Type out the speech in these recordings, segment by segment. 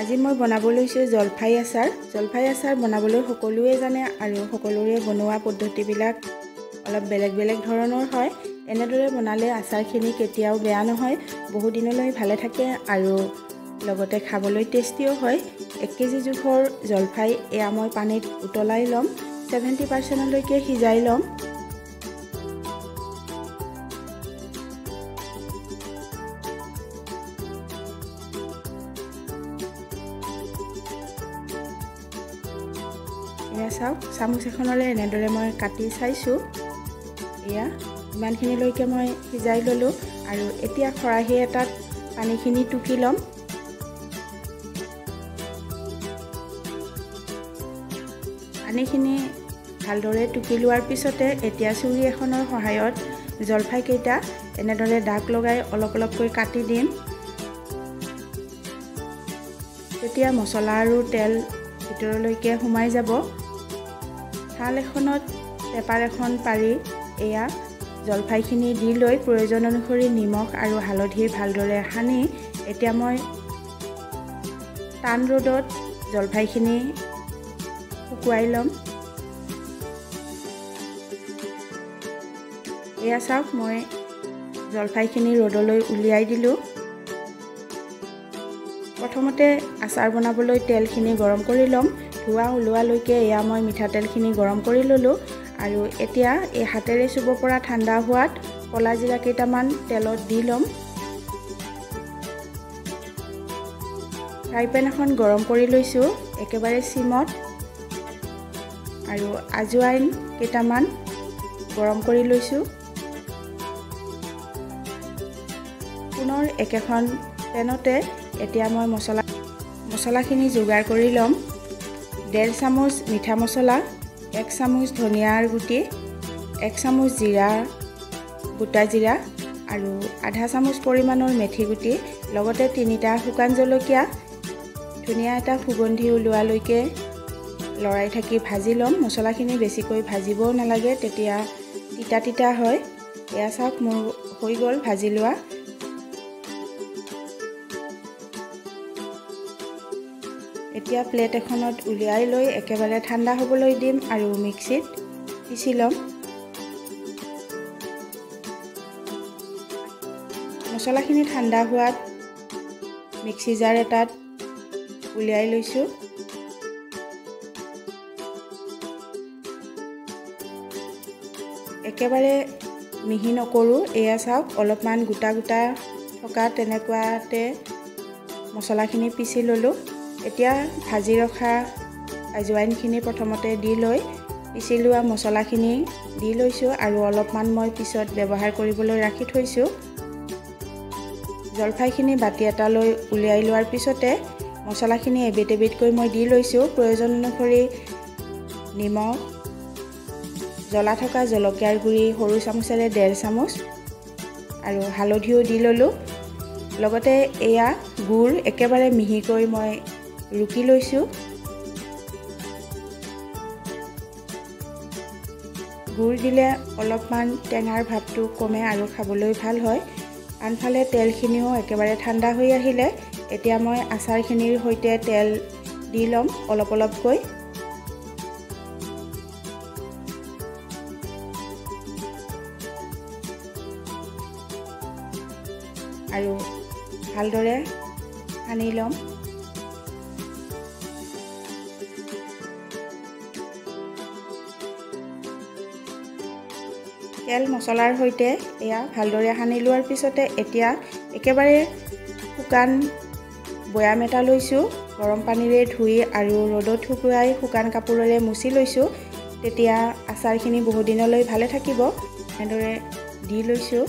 আজি মই বনাব লৈছো জলফাই আচাৰ। জলফাই আচাৰ বনাবলৈ সকলোৱে জানে আৰু সকলোৰে বনোৱা পদ্ধতিবিলাক অলপ বেলেগ বেলেগ ধৰণৰ হয়। এনেদৰে বনালে আচাৰখিনি কেতিয়াও বেয়া নহয়, বহু দিনলৈ ভালে থাকে আৰু লগতে খাবলৈ টেষ্টিও হয়। 1 কেজি জোখৰ জলফাই এয়া মই পানীত উতলাই ল'ম, 70% লৈকে সিজাই ল'ম। এয়া চাওক, চামুচ এখনলৈ এনেদৰে মই কাটি চাইছোঁ। এয়া ইমানখিনিলৈকে মই সিজাই ল'লোঁ আৰু এতিয়া খৰাহী এটাত পানীখিনি টুকি ল'ম। পানীখিনি ভালদৰে টুকি লোৱাৰ পিছতে এতিয়া চুৰি এখনৰ সহায়ত জলফাইকেইটা এনেদৰে দাগ লগাই অলপ অলপকৈ কাটি দিম। তেতিয়া মছলা আৰু তেল ভিতৰলৈকে সোমাই যাব। থাল এখনত পেপাৰ এখন পাৰি এয়া জলফাইখিনি দি লৈ প্ৰয়োজন অনুসৰি নিমখ আৰু হালধি ভালদৰে সানি এতিয়া মই টান ৰ'দত জলফাইখিনি শুকুৱাই ল'ম। এয়া চাওক, মই জলফাইখিনি ৰ'দলৈ উলিয়াই দিলোঁ। প্ৰথমতে আচাৰ বনাবলৈ তেলখিনি গৰম কৰি ল'ম। ধোঁৱা ওলোৱালৈকে এয়া মই মিঠাতেলখিনি গৰম কৰি ল'লোঁ আৰু এতিয়া এই হাতেৰে চুব পৰা ঠাণ্ডা হোৱাত ক'লা জিৰা কেইটামান তেলত দি ল'ম। ফ্ৰাই পেন এখন গৰম কৰি লৈছোঁ একেবাৰে চিমত আৰু আজৱাইন কেইটামান গৰম কৰি লৈছোঁ। পুনৰ একেখন পেনতে এতিয়া মই মছলাখিনি যোগাৰ কৰি ল'ম। 1.5 চামুচ মিঠা মছলা, 1 চামুচ ধনিয়াৰ গুটি, 1 চামুচ জিৰা গোটা জিৰা আৰু আধা চামুচ পৰিমাণৰ মেথি গুটি, লগতে 3টা শুকান জলকীয়া ধুনীয়া এটা সুগন্ধি ওলোৱালৈকে লৰাই থাকি ভাজি ল'ম। মছলাখিনি বেছিকৈ ভাজিবও নালাগে, তেতিয়া তিতা তিতা হয়। এয়া চাওক, মোৰ হৈ গ'ল ভাজি লোৱা। এতিয়া প্লেট এখনত উলিয়াই লৈ একেবাৰে ঠাণ্ডা হ'বলৈ দিম আৰু মিক্সিত পিচি ল'ম। মছলাখিনি ঠাণ্ডা হোৱাত মিক্সি জাৰ এটাত উলিয়াই লৈছোঁ। একেবাৰে মিহি নকৰোঁ, এয়া চাওক অলপমান গোটা গোটা থকা তেনেকুৱাতে মছলাখিনি পিচি ল'লোঁ। এতিয়া ভাজি ৰখা আজৱাইনখিনি প্ৰথমতে দি লৈ পিচি লোৱা মছলাখিনি দি লৈছোঁ আৰু অলপমান মই পিছত ব্যৱহাৰ কৰিবলৈ ৰাখি থৈছোঁ। জলফাইখিনি বাতি এটালৈ উলিয়াই লোৱাৰ পিছতে মছলাখিনি এবিধ এবিধকৈ মই দি লৈছোঁ। প্ৰয়োজন অনুসৰি নিমখ, জ্বলা থকা জলকীয়াৰ গুড়ি সৰু চামুচেৰে 1.5 চামুচ আৰু হালধিও দি ল'লোঁ। লগতে এয়া গুড় একেবাৰে মিহিকৈ মই ৰুকি লৈছোঁ। গুড় দিলে অলপমান টেঙাৰ ভাৱটো কমে আৰু খাবলৈ ভাল হয়। আনফালে তেলখিনিও একেবাৰে ঠাণ্ডা হৈ আহিলে এতিয়া মই আচাৰখিনিৰ সৈতে তেল দি ল'ম অলপ অলপকৈ। আৰু ভালদৰে সানি ল'ম। তেল মছলাৰ সৈতে এয়া ভালদৰে সানি লোৱাৰ পিছতে এতিয়া একেবাৰে শুকান বৈয়াম এটা লৈছোঁ। গৰম পানীৰে ধুই আৰু ৰ'দত শুকুৱাই শুকান কাপোৰেৰে মুচি লৈছোঁ, তেতিয়া আচাৰখিনি বহু দিনলৈ ভালে থাকিব। এনেদৰে দি লৈছোঁ।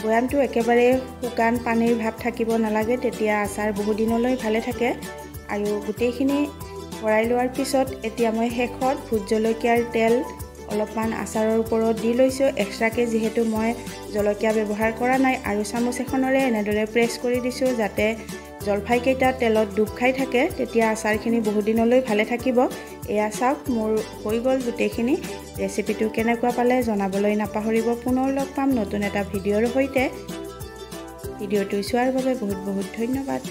বৈয়ামটো একেবাৰে শুকান পানীৰ ভাৱ থাকিব নালাগে, তেতিয়া আচাৰ বহু দিনলৈ ভালে থাকে। আৰু গোটেইখিনি ভৰাই লোৱাৰ পিছত এতিয়া মই শেষত ভোট জলকীয়াৰ তেল অলপমান আচাৰৰ ওপৰত দি লৈছোঁ। এক্সট্ৰাকৈ যিহেতু মই জলকীয়া ব্যৱহাৰ কৰা নাই আৰু চামুচ এখনেৰে এনেদৰে প্ৰেছ কৰি দিছোঁ যাতে জলফাইকেইটা তেলত ডুব খাই থাকে, তেতিয়া আচাৰখিনি বহু দিনলৈ ভালে থাকিব। এয়া চাওক, মোৰ হৈ গ'ল গোটেইখিনি। ৰেচিপিটো কেনেকুৱা পালে জনাবলৈ নাপাহৰিব। পুনৰ লগ পাম নতুন এটা ভিডিঅ'ৰ সৈতে। ভিডিঅ'টো চোৱাৰ বাবে বহুত বহুত ধন্যবাদ।